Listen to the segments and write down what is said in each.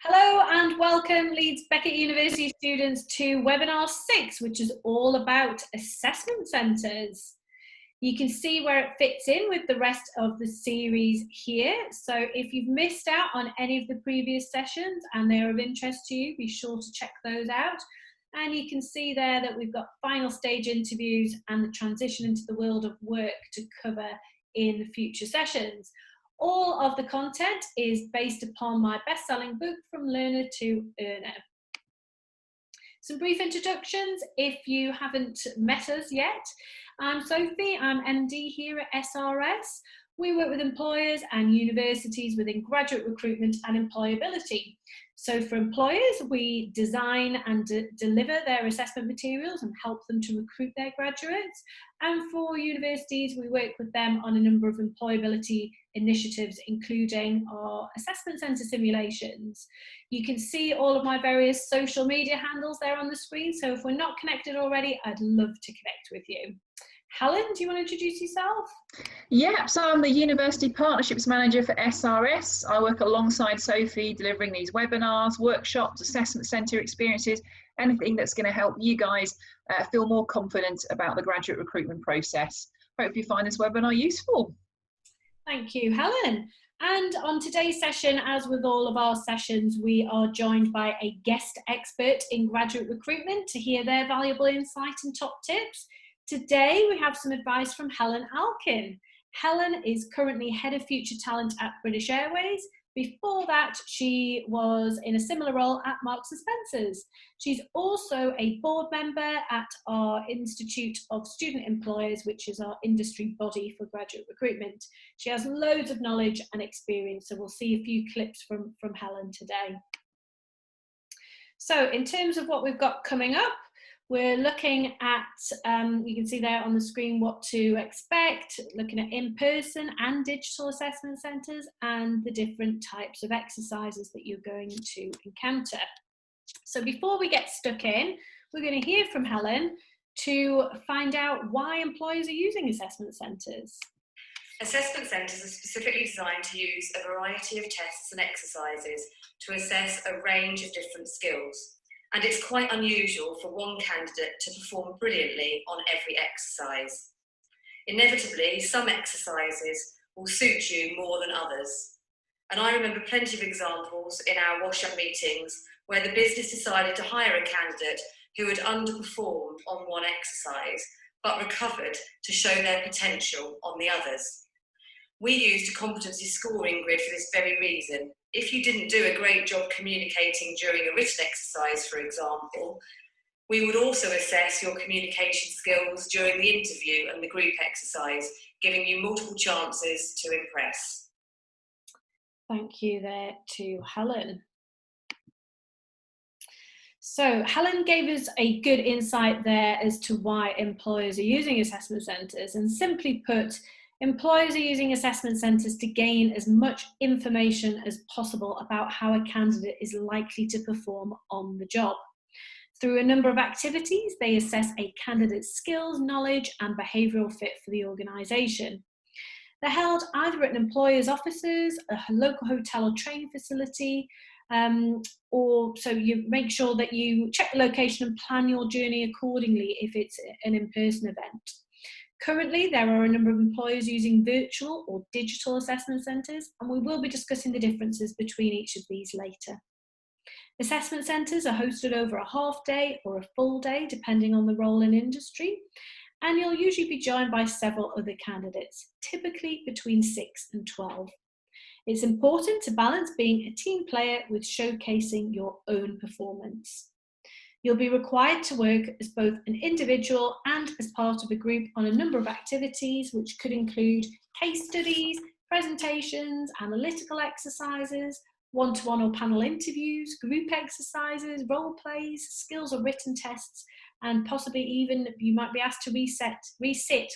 Hello and welcome Leeds Beckett University students to webinar 6, which is all about assessment centres. You can see where it fits in with the rest of the series here. So if you've missed out on any of the previous sessions and they're of interest to you, be sure to check those out. And you can see there that we've got final stage interviews and the transition into the world of work to cover in future sessions. All of the content is based upon my best-selling book, From Learner to Earner. Some brief introductions if you haven't met us yet. I'm Sophie, I'm MD here at SRS. We work with employers and universities within graduate recruitment and employability. So for employers, we design and deliver their assessment materials and help them to recruit their graduates. And for universities, we work with them on a number of employability initiatives, including our assessment centre simulations. You can see all of my various social media handles there on the screen. So if we're not connected already, I'd love to connect with you. Helen, do you want to introduce yourself? Yeah, so I'm the University Partnerships Manager for SRS. I work alongside Sophie delivering these webinars, workshops, assessment centre experiences, anything that's going to help you guys feel more confident about the graduate recruitment process. Hope you find this webinar useful. Thank you, Helen. And on today's session, as with all of our sessions, we are joined by a guest expert in graduate recruitment to hear their valuable insight and top tips. Today, we have some advice from Helen Alkin. Helen is currently Head of Future Talent at British Airways. Before that, she was in a similar role at Marks & Spencer's. She's also a board member at our Institute of Student Employers, which is our industry body for graduate recruitment. She has loads of knowledge and experience, so we'll see a few clips from Helen today. So in terms of what we've got coming up, we're looking at, you can see there on the screen what to expect, looking at in-person and digital assessment centres and the different types of exercises that you're going to encounter. So before we get stuck in, we're going to hear from Helen to find out why employers are using assessment centres. Assessment centres are specifically designed to use a variety of tests and exercises to assess a range of different skills. And it's quite unusual for one candidate to perform brilliantly on every exercise. Inevitably, some exercises will suit you more than others. And I remember plenty of examples in our wash-up meetings where the business decided to hire a candidate who had underperformed on one exercise, but recovered to show their potential on the others. We used a competency scoring grid for this very reason. If you didn't do a great job communicating during a written exercise, for example, we would also assess your communication skills during the interview and the group exercise, giving you multiple chances to impress. Thank you there to Helen. So Helen gave us a good insight there as to why employers are using assessment centres, and simply put, employers are using assessment centres to gain as much information as possible about how a candidate is likely to perform on the job. Through a number of activities, they assess a candidate's skills, knowledge and behavioural fit for the organisation. They're held either at an employer's offices, a local hotel or training facility, or so you make sure that you check the location and plan your journey accordingly if it's an in-person event. Currently, there are a number of employers using virtual or digital assessment centres, and we will be discussing the differences between each of these later. Assessment centres are hosted over a half day or a full day, depending on the role and industry, and you'll usually be joined by several other candidates, typically between 6 and 12. It's important to balance being a team player with showcasing your own performance. You'll be required to work as both an individual and as part of a group on a number of activities, which could include case studies, presentations, analytical exercises, one-to-one or panel interviews, group exercises, role plays, skills or written tests, and possibly even you might be asked to resit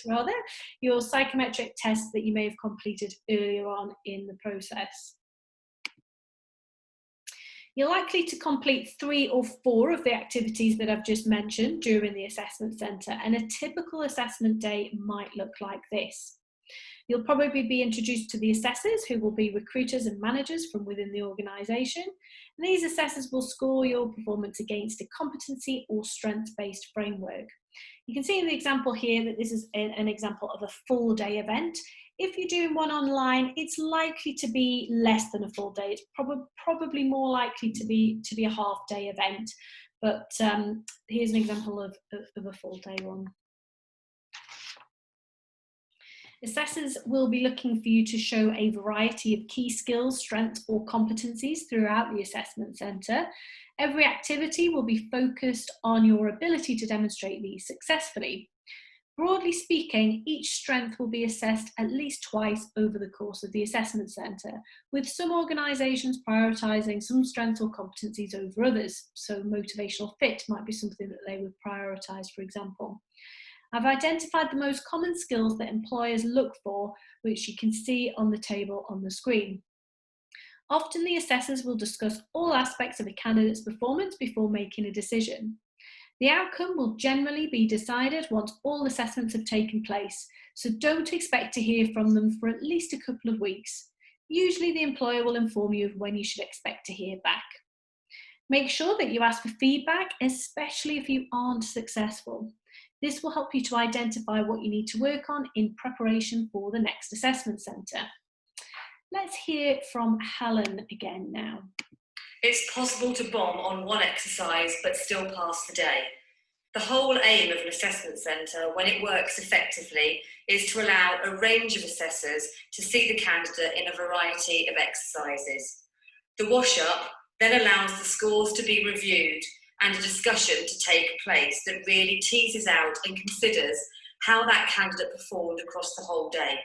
your psychometric tests that you may have completed earlier on in the process. You're likely to complete 3 or 4 of the activities that I've just mentioned during the assessment centre, and a typical assessment day might look like this. You'll probably be introduced to the assessors, who will be recruiters and managers from within the organisation. And these assessors will score your performance against a competency or strength-based framework. You can see in the example here that this is an example of a full day event. If you're doing one online, it's likely to be less than a full day. It's probably more likely to be a half day event. But here's an example of a full day one. Assessors will be looking for you to show a variety of key skills, strengths or competencies throughout the assessment centre. Every activity will be focused on your ability to demonstrate these successfully. Broadly speaking, each strength will be assessed at least twice over the course of the assessment centre, with some organisations prioritising some strengths or competencies over others. So motivational fit might be something that they would prioritise, for example. I've identified the most common skills that employers look for, which you can see on the table on the screen. Often the assessors will discuss all aspects of a candidate's performance before making a decision. The outcome will generally be decided once all assessments have taken place, so don't expect to hear from them for at least a couple of weeks. Usually the employer will inform you of when you should expect to hear back. Make sure that you ask for feedback, especially if you aren't successful. This will help you to identify what you need to work on in preparation for the next assessment centre. Let's hear from Helen again now. It's possible to bomb on one exercise but still pass the day. The whole aim of an assessment centre, when it works effectively, is to allow a range of assessors to see the candidate in a variety of exercises. The wash-up then allows the scores to be reviewed and a discussion to take place that really teases out and considers how that candidate performed across the whole day.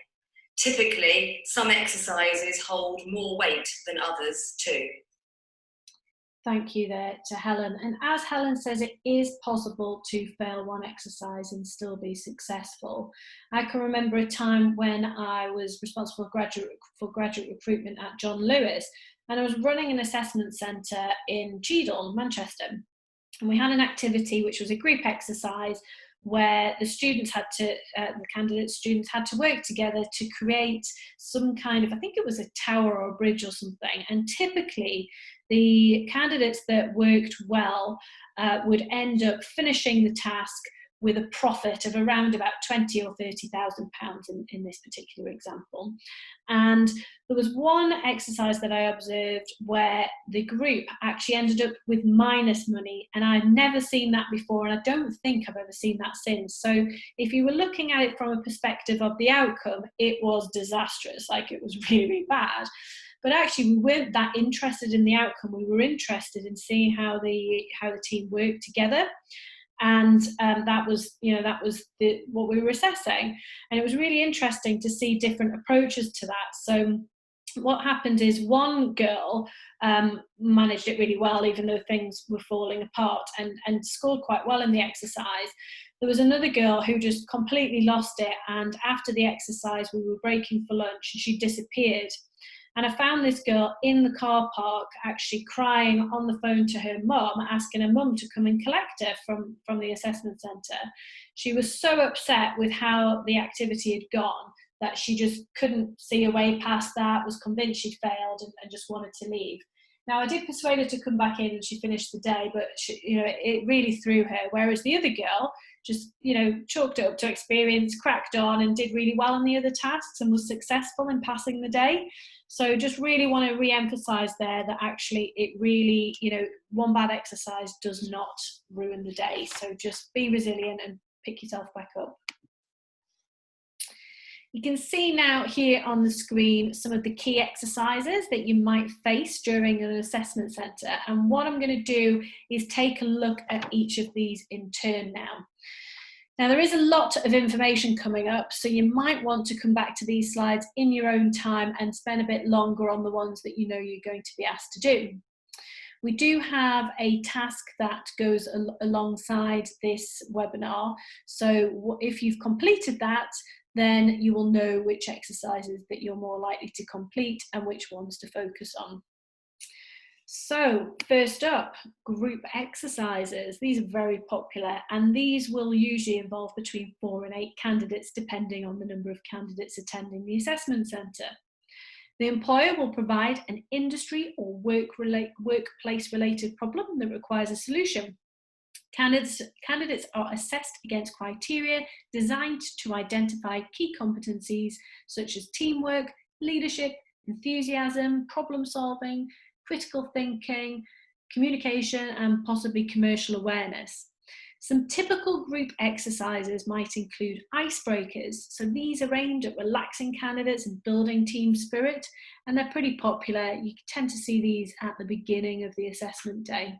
Typically, some exercises hold more weight than others too. Thank you there to Helen. And as Helen says, it is possible to fail one exercise and still be successful. I can remember a time when I was responsible for graduate recruitment at John Lewis, and I was running an assessment centre in Cheadle, Manchester. And we had an activity which was a group exercise where the students had to, the candidate students had to work together to create some kind of, I think it was a tower or a bridge or something. And typically the candidates that worked well would end up finishing the task with a profit of around about £20,000 or £30,000 in this particular example. And there was one exercise that I observed where the group actually ended up with minus money, and I'd never seen that before, and I don't think I've ever seen that since. So if you were looking at it from a perspective of the outcome, it was disastrous, like it was really bad. But actually we weren't that interested in the outcome. We were interested in seeing how the team worked together. And that was what we were assessing. And it was really interesting to see different approaches to that. So what happened is one girl managed it really well, even though things were falling apart, and scored quite well in the exercise. There was another girl who just completely lost it. And after the exercise, we were breaking for lunch and she disappeared. And I found this girl in the car park actually crying on the phone to her mum, asking her mum to come and collect her from the assessment centre. She was so upset with how the activity had gone that she just couldn't see a way past that, was convinced she'd failed and just wanted to leave. Now, I did persuade her to come back in and she finished the day, but it really threw her. Whereas the other girl just, chalked it up to experience, cracked on and did really well on the other tasks and was successful in passing the day. So just really want to re-emphasize there that actually it really, one bad exercise does not ruin the day. So just be resilient and pick yourself back up. You can see now here on the screen some of the key exercises that you might face during an assessment centre. And what I'm going to do is take a look at each of these in turn now. Now, there is a lot of information coming up, so you might want to come back to these slides in your own time and spend a bit longer on the ones that you know you're going to be asked to do. We do have a task that goes alongside this webinar, so if you've completed that, then you will know which exercises that you're more likely to complete and which ones to focus on. So first up, group exercises. These are very popular, and these will usually involve between 4 and 8 candidates depending on the number of candidates attending the assessment centre. The employer will provide an industry or workplace related problem that requires a solution. Candidates are assessed against criteria designed to identify key competencies such as teamwork, leadership, enthusiasm, problem solving, critical thinking, communication, and possibly commercial awareness. Some typical group exercises might include icebreakers. So these are aimed at relaxing candidates and building team spirit, and they're pretty popular. You tend to see these at the beginning of the assessment day.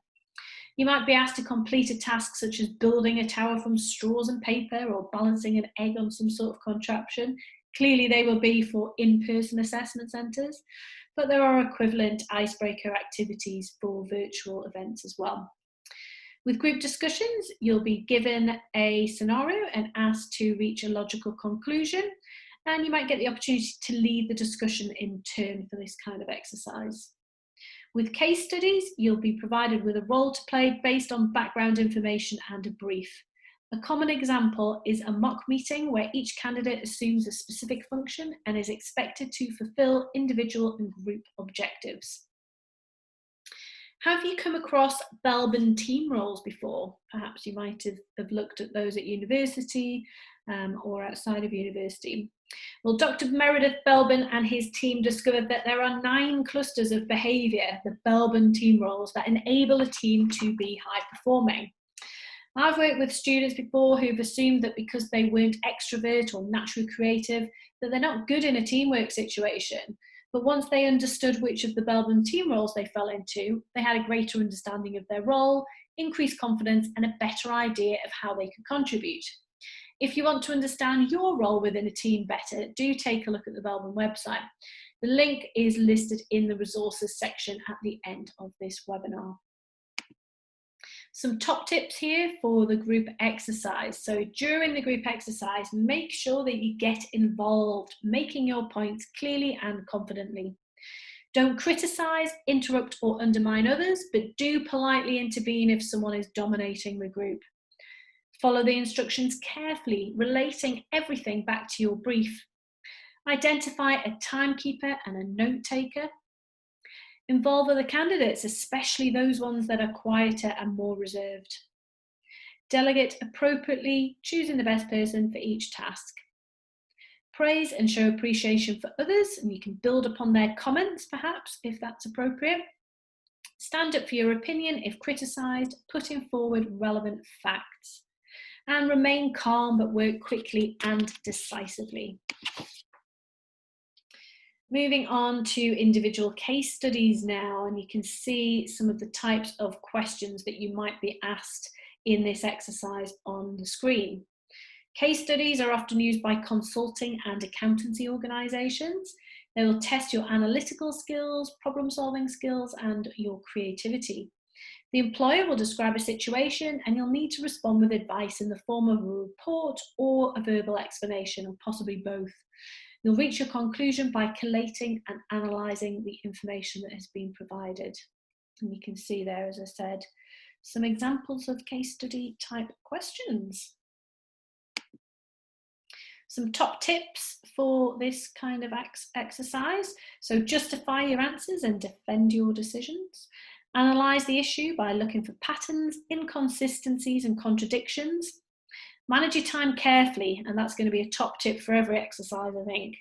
You might be asked to complete a task such as building a tower from straws and paper or balancing an egg on some sort of contraption. Clearly they will be for in-person assessment centres, but there are equivalent icebreaker activities for virtual events as well. With group discussions, you'll be given a scenario and asked to reach a logical conclusion, and you might get the opportunity to lead the discussion in turn for this kind of exercise. With case studies, you'll be provided with a role to play based on background information and a brief. A common example is a mock meeting where each candidate assumes a specific function and is expected to fulfill individual and group objectives. Have you come across Belbin team roles before? Perhaps you might have looked at those at university or outside of university. Well, Dr. Meredith Belbin and his team discovered that there are 9 clusters of behaviour, the Belbin team roles, that enable a team to be high performing. I've worked with students before who've assumed that because they weren't extrovert or naturally creative, that they're not good in a teamwork situation. But once they understood which of the Belbin team roles they fell into, they had a greater understanding of their role, increased confidence, and a better idea of how they could contribute. If you want to understand your role within a team better, do take a look at the Belbin website. The link is listed in the resources section at the end of this webinar. Some top tips here for the group exercise. So during the group exercise, make sure that you get involved, making your points clearly and confidently. Don't criticise, interrupt or undermine others, but do politely intervene if someone is dominating the group. Follow the instructions carefully, relating everything back to your brief. Identify a timekeeper and a note taker. Involve other candidates, especially those ones that are quieter and more reserved. Delegate appropriately, choosing the best person for each task. Praise and show appreciation for others, and you can build upon their comments perhaps if that's appropriate. Stand up for your opinion if criticised, putting forward relevant facts. And remain calm but work quickly and decisively. Moving on to individual case studies now, and you can see some of the types of questions that you might be asked in this exercise on the screen. Case studies are often used by consulting and accountancy organisations. They will test your analytical skills, problem-solving skills, and your creativity. The employer will describe a situation and you'll need to respond with advice in the form of a report or a verbal explanation, or possibly both. You'll reach your conclusion by collating and analysing the information that has been provided. And you can see there, as I said, some examples of case study type questions. Some top tips for this kind of exercise. So justify your answers and defend your decisions. Analyse the issue by looking for patterns, inconsistencies and contradictions. Manage your time carefully, and that's going to be a top tip for every exercise, I think.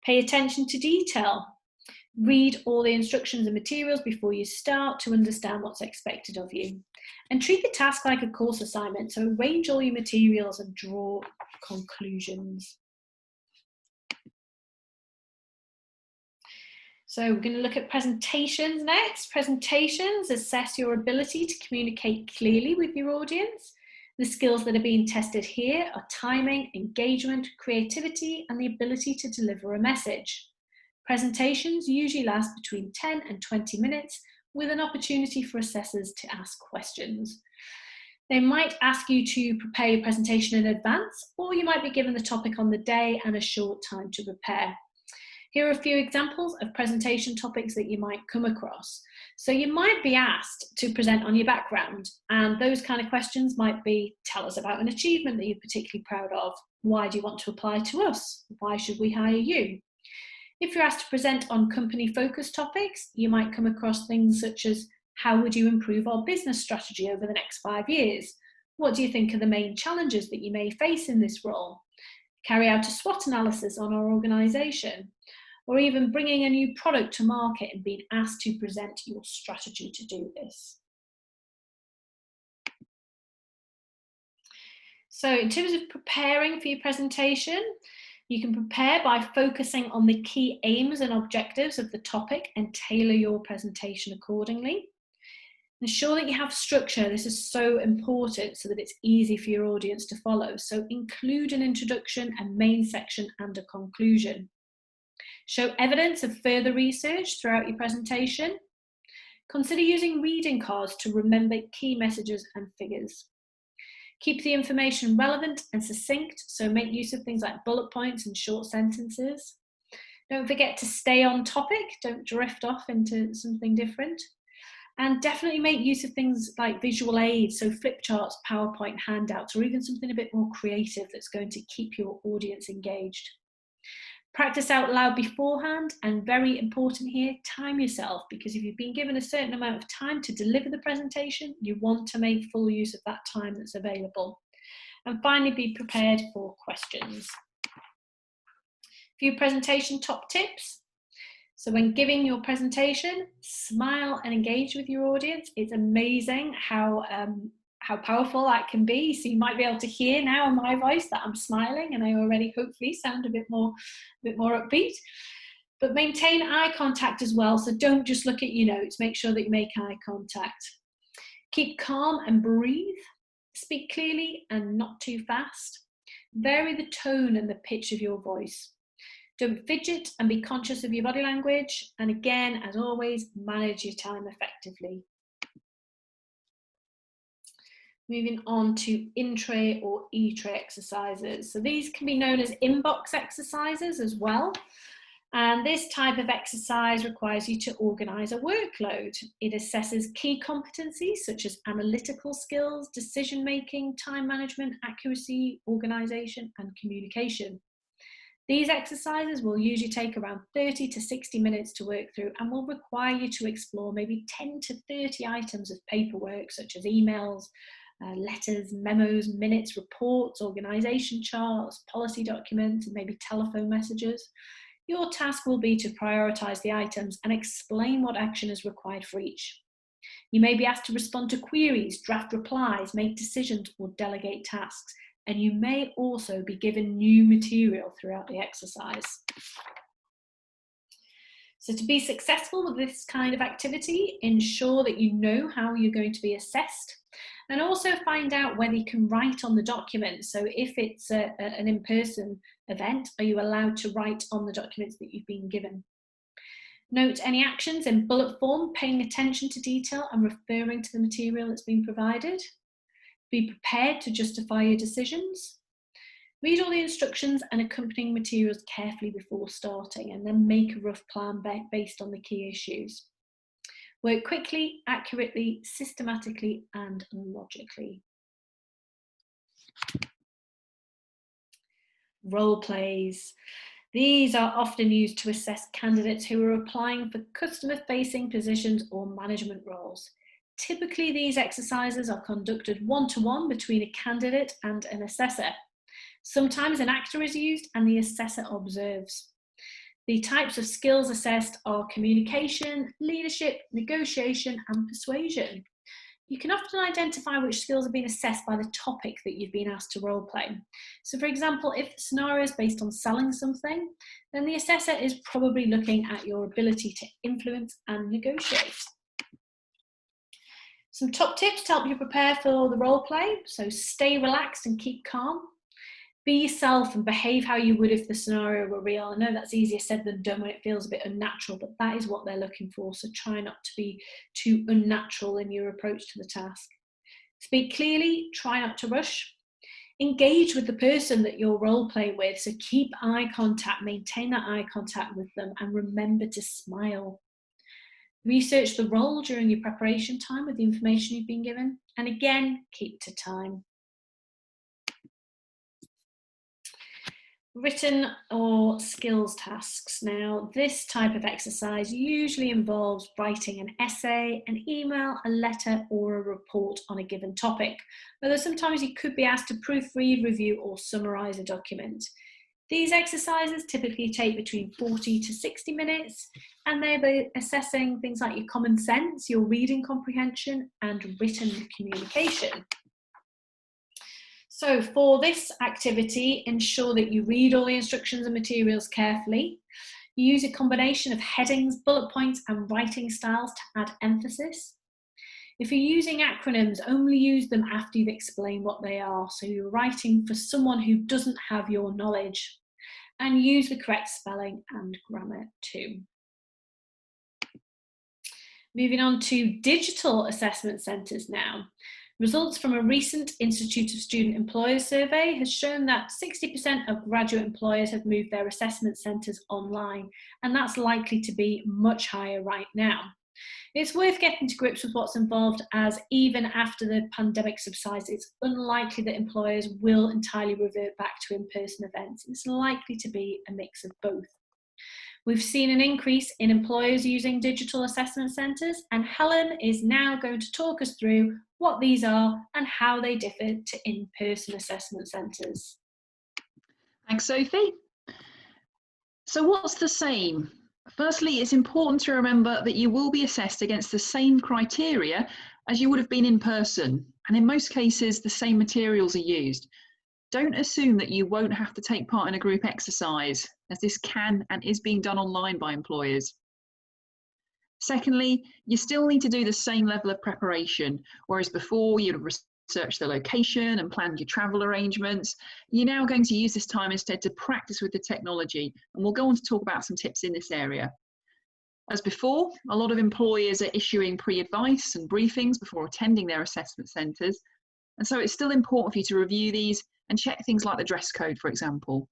Pay attention to detail. Read all the instructions and materials before you start to understand what's expected of you. And treat the task like a course assignment, so arrange all your materials and draw conclusions. So we're going to look at presentations next. Presentations assess your ability to communicate clearly with your audience. The skills that are being tested here are timing, engagement, creativity, and the ability to deliver a message. Presentations usually last between 10 and 20 minutes, with an opportunity for assessors to ask questions. They might ask you to prepare your presentation in advance, or you might be given the topic on the day and a short time to prepare. Here are a few examples of presentation topics that you might come across. So you might be asked to present on your background, and those kind of questions might be, tell us about an achievement that you're particularly proud of. Why do you want to apply to us? Why should we hire you? If you're asked to present on company-focused topics, you might come across things such as, how would you improve our business strategy over the next 5 years? What do you think are the main challenges that you may face in this role? Carry out a SWOT analysis on our organisation, or even bringing a new product to market and being asked to present your strategy to do this. So in terms of preparing for your presentation, you can prepare by focusing on the key aims and objectives of the topic and tailor your presentation accordingly. Ensure that you have structure. This is so important so that it's easy for your audience to follow. So include an introduction, a main section, and a conclusion. Show evidence of further research throughout your presentation. Consider using reading cards to remember key messages and figures. Keep the information relevant and succinct, so make use of things like bullet points and short sentences. Don't forget to stay on topic, don't drift off into something different. And definitely make use of things like visual aids, so flip charts, PowerPoint handouts, or even something a bit more creative that's going to keep your audience engaged. Practice out loud beforehand, and very important here, time yourself, because if you've been given a certain amount of time to deliver the presentation, you want to make full use of that time that's available. And finally, be prepared for questions. A few presentation top tips. So when giving your presentation, smile and engage with your audience. It's amazing how powerful that can be. So you might be able to hear now in my voice that I'm smiling, and I already hopefully sound a bit more upbeat. But maintain eye contact as well. So don't just look at your notes, make sure that you make eye contact. Keep calm and breathe. Speak clearly and not too fast. Vary the tone and the pitch of your voice. Don't fidget, and be conscious of your body language. And again, as always, manage your time effectively. Moving on to in-tray or e-tray exercises. So these can be known as inbox exercises as well. And this type of exercise requires you to organise a workload. It assesses key competencies such as analytical skills, decision-making, time management, accuracy, organisation, and communication. These exercises will usually take around 30 to 60 minutes to work through, and will require you to explore maybe 10 to 30 items of paperwork such as emails, letters, memos, minutes, reports, organisation charts, policy documents, and maybe telephone messages. Your task will be to prioritise the items and explain what action is required for each. You may be asked to respond to queries, draft replies, make decisions, or delegate tasks. And you may also be given new material throughout the exercise. So to be successful with this kind of activity, ensure that you know how you're going to be assessed, and also find out whether you can write on the document. So if it's an in-person event, are you allowed to write on the documents that you've been given? Note any actions in bullet form, paying attention to detail and referring to the material that's been provided. Be prepared to justify your decisions. Read all the instructions and accompanying materials carefully before starting, and then make a rough plan based on the key issues. Work quickly, accurately, systematically, and logically. Role plays. These are often used to assess candidates who are applying for customer-facing positions or management roles. Typically, these exercises are conducted one-to-one between a candidate and an assessor. Sometimes an actor is used and the assessor observes. The types of skills assessed are communication, leadership, negotiation, and persuasion. You can often identify which skills have been assessed by the topic that you've been asked to role play. So for example, if the scenario is based on selling something, then the assessor is probably looking at your ability to influence and negotiate. Some top tips to help you prepare for the role play. So stay relaxed and keep calm. Be yourself and behave how you would if the scenario were real. I know that's easier said than done when it feels a bit unnatural, but that is what they're looking for. So try not to be too unnatural in your approach to the task. Speak clearly, try not to rush. Engage with the person that you're role playing with. So keep eye contact, maintain that eye contact with them, and remember to smile. Research the role during your preparation time with the information you've been given, and again, keep to time. Written or skills tasks. Now, this type of exercise usually involves writing an essay, an email, a letter, or a report on a given topic, although sometimes you could be asked to proofread, review, or summarise a document. These exercises typically take between 40 to 60 minutes, and they'll be assessing things like your common sense, your reading comprehension, and written communication. So for this activity, ensure that you read all the instructions and materials carefully. You use a combination of headings, bullet points, and writing styles to add emphasis. If you're using acronyms, only use them after you've explained what they are, so you're writing for someone who doesn't have your knowledge. And use the correct spelling and grammar too. Moving on to digital assessment centres now. Results from a recent Institute of Student Employers survey has shown that 60% of graduate employers have moved their assessment centres online, and that's likely to be much higher right now. It's worth getting to grips with what's involved, as even after the pandemic subsides, it's unlikely that employers will entirely revert back to in-person events. It's likely to be a mix of both. We've seen an increase in employers using digital assessment centres, and Helen is now going to talk us through what these are and how they differ to in-person assessment centres. Thanks, Sophie. So what's the same? Firstly, it's important to remember that you will be assessed against the same criteria as you would have been in person, and in most cases, the same materials are used. Don't assume that you won't have to take part in a group exercise, as this can and is being done online by employers. Secondly, you still need to do the same level of preparation, whereas before you'd have researched the location and planned your travel arrangements. You're now going to use this time instead to practice with the technology, and we'll go on to talk about some tips in this area. As before, a lot of employers are issuing pre-advice and briefings before attending their assessment centres, and so it's still important for you to review these and check things like the dress code, for example.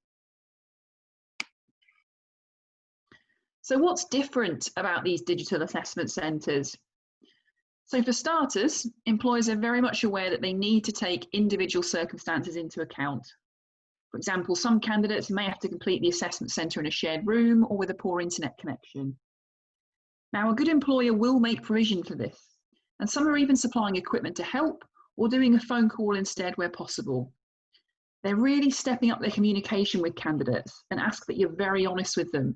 So what's different about these digital assessment centres? So for starters, employers are very much aware that they need to take individual circumstances into account. For example, some candidates may have to complete the assessment centre in a shared room or with a poor internet connection. Now, a good employer will make provision for this, and some are even supplying equipment to help or doing a phone call instead where possible. They're really stepping up their communication with candidates and ask that you're very honest with them.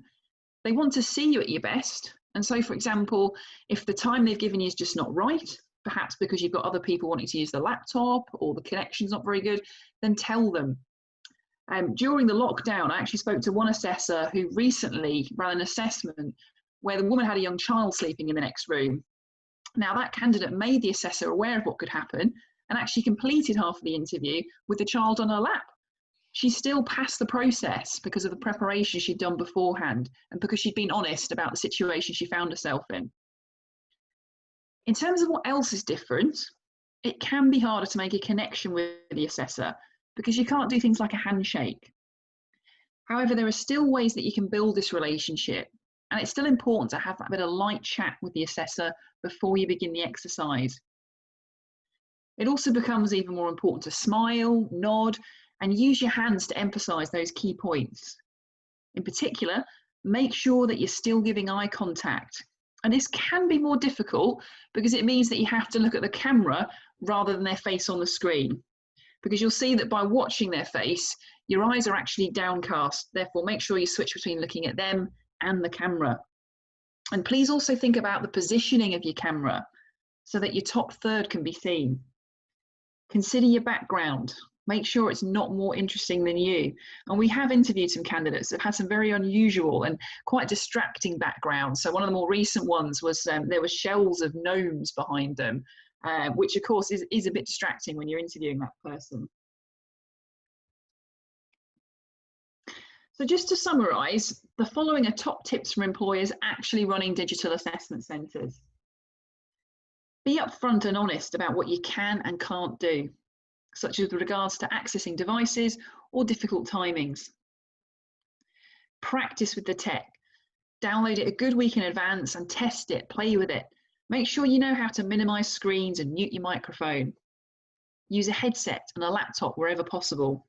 They want to see you at your best. And so, for example, if the time they've given you is just not right, perhaps because you've got other people wanting to use the laptop or the connection's not very good, then tell them. During the lockdown, I actually spoke to one assessor who recently ran an assessment where the woman had a young child sleeping in the next room. Now, that candidate made the assessor aware of what could happen and actually completed half of the interview with the child on her lap. She still passed the process because of the preparation she'd done beforehand and because she'd been honest about the situation she found herself in. In terms of what else is different, it can be harder to make a connection with the assessor because you can't do things like a handshake. However, there are still ways that you can build this relationship, and it's still important to have that bit of light chat with the assessor before you begin the exercise. It also becomes even more important to smile, nod, and use your hands to emphasize those key points. In particular, make sure that you're still giving eye contact. And this can be more difficult because it means that you have to look at the camera rather than their face on the screen. Because you'll see that by watching their face, your eyes are actually downcast. Therefore, make sure you switch between looking at them and the camera. And please also think about the positioning of your camera so that your top third can be seen. Consider your background. Make sure it's not more interesting than you. And we have interviewed some candidates that have had some very unusual and quite distracting backgrounds. So one of the more recent ones was there were shells of gnomes behind them, which of course is a bit distracting when you're interviewing that person. So just to summarise, the following are top tips from employers actually running digital assessment centres. Be upfront and honest about what you can and can't do, such as with regards to accessing devices or difficult timings. Practice with the tech. Download it a good week in advance and test it, play with it. Make sure you know how to minimize screens and mute your microphone. Use a headset and a laptop wherever possible.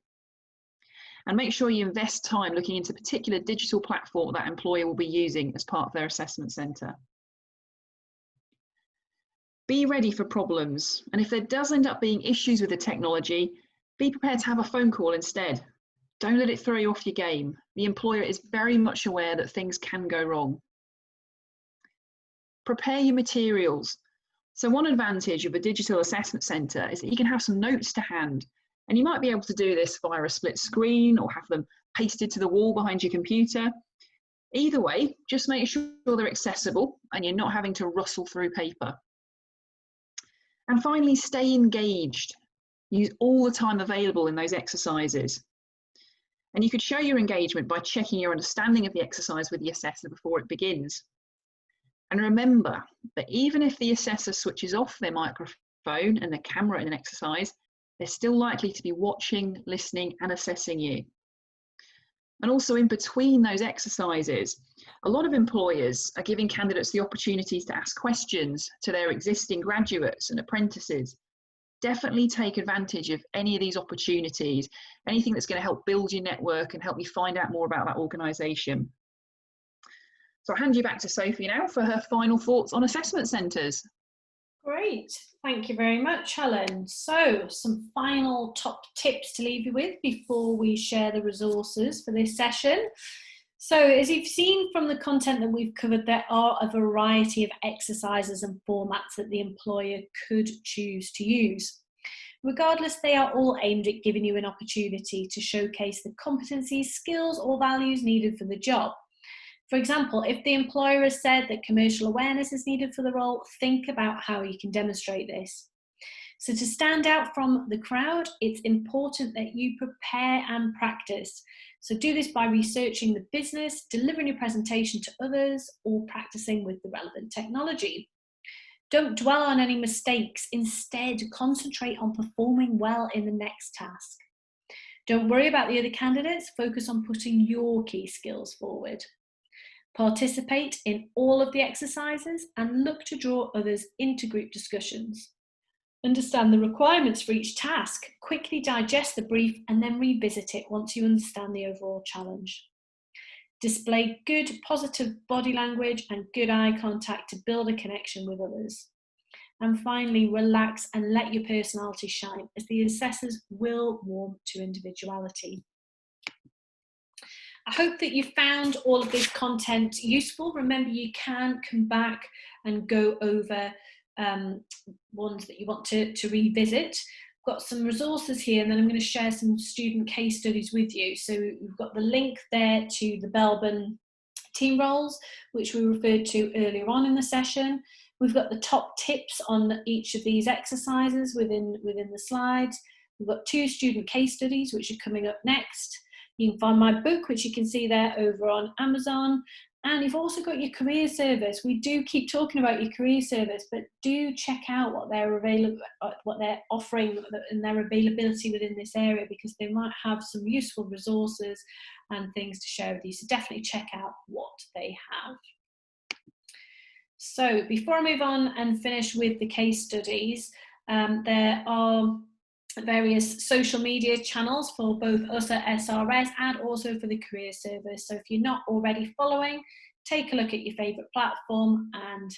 And make sure you invest time looking into a particular digital platform that employer will be using as part of their assessment centre. Be ready for problems, and if there does end up being issues with the technology, be prepared to have a phone call instead. Don't let it throw you off your game. The employer is very much aware that things can go wrong. Prepare your materials. So one advantage of a digital assessment centre is that you can have some notes to hand, and you might be able to do this via a split screen or have them pasted to the wall behind your computer. Either way, just make sure they're accessible and you're not having to rustle through paper. And finally, stay engaged. Use all the time available in those exercises. And you could show your engagement by checking your understanding of the exercise with the assessor before it begins. And remember that even if the assessor switches off their microphone and their camera in an exercise, they're still likely to be watching, listening, and assessing you. And also in between those exercises, a lot of employers are giving candidates the opportunities to ask questions to their existing graduates and apprentices. Definitely take advantage of any of these opportunities, anything that's going to help build your network and help you find out more about that organisation. So I'll hand you back to Sophie now for her final thoughts on assessment centres. Great, thank you very much, Helen. So some final top tips to leave you with before we share the resources for this session. So as you've seen from the content that we've covered, there are a variety of exercises and formats that the employer could choose to use. Regardless, they are all aimed at giving you an opportunity to showcase the competencies, skills or values needed for the job. For example, if the employer has said that commercial awareness is needed for the role, think about how you can demonstrate this. So to stand out from the crowd, it's important that you prepare and practice. So do this by researching the business, delivering your presentation to others, or practicing with the relevant technology. Don't dwell on any mistakes. Instead, concentrate on performing well in the next task. Don't worry about the other candidates. Focus on putting your key skills forward. Participate in all of the exercises and look to draw others into group discussions. Understand the requirements for each task, quickly digest the brief and then revisit it once you understand the overall challenge. Display good, positive body language and good eye contact to build a connection with others. And finally, relax and let your personality shine, as the assessors will warm to individuality. I hope that you found all of this content useful. Remember, you can come back and go over ones that you want to revisit. I've got some resources here, and then I'm going to share some student case studies with you. So we've got the link there to the Belbin team roles, which we referred to earlier on in the session. We've got the top tips on each of these exercises within the slides. We've got 2 student case studies, which are coming up next. You can find my book, which you can see there over on Amazon. And you've also got your career service. We do keep talking about your career service, but do check out what they're offering and their availability within this area, because they might have some useful resources and things to share with you. So definitely check out what they have. So before I move on and finish with the case studies, there are various social media channels for both us at SRS and also for the career service. So if you're not already following, take a look at your favourite platform and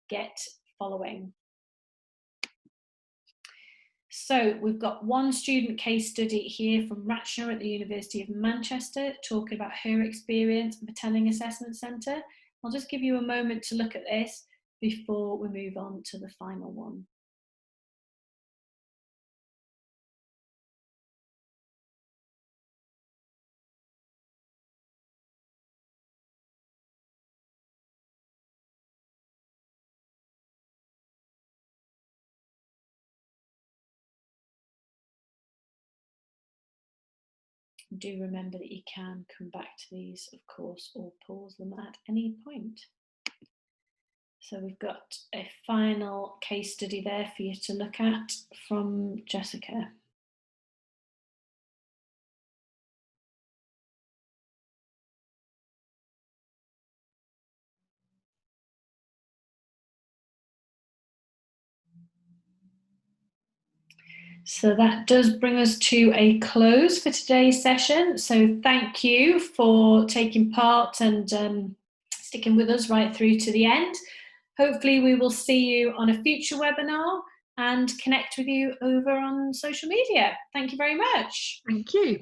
get following. So we've got one student case study here from Ratchner at the University of Manchester, talking about her experience of attending assessment centre. I'll just give you a moment to look at this before we move on to the final one. Do remember that you can come back to these, of course, or pause them at any point. So we've got a final case study there for you to look at from Jessica. So that does bring us to a close for today's session. So thank you for taking part and sticking with us right through to the end. Hopefully we will see you on a future webinar and connect with you over on social media. Thank you very much. Thank you.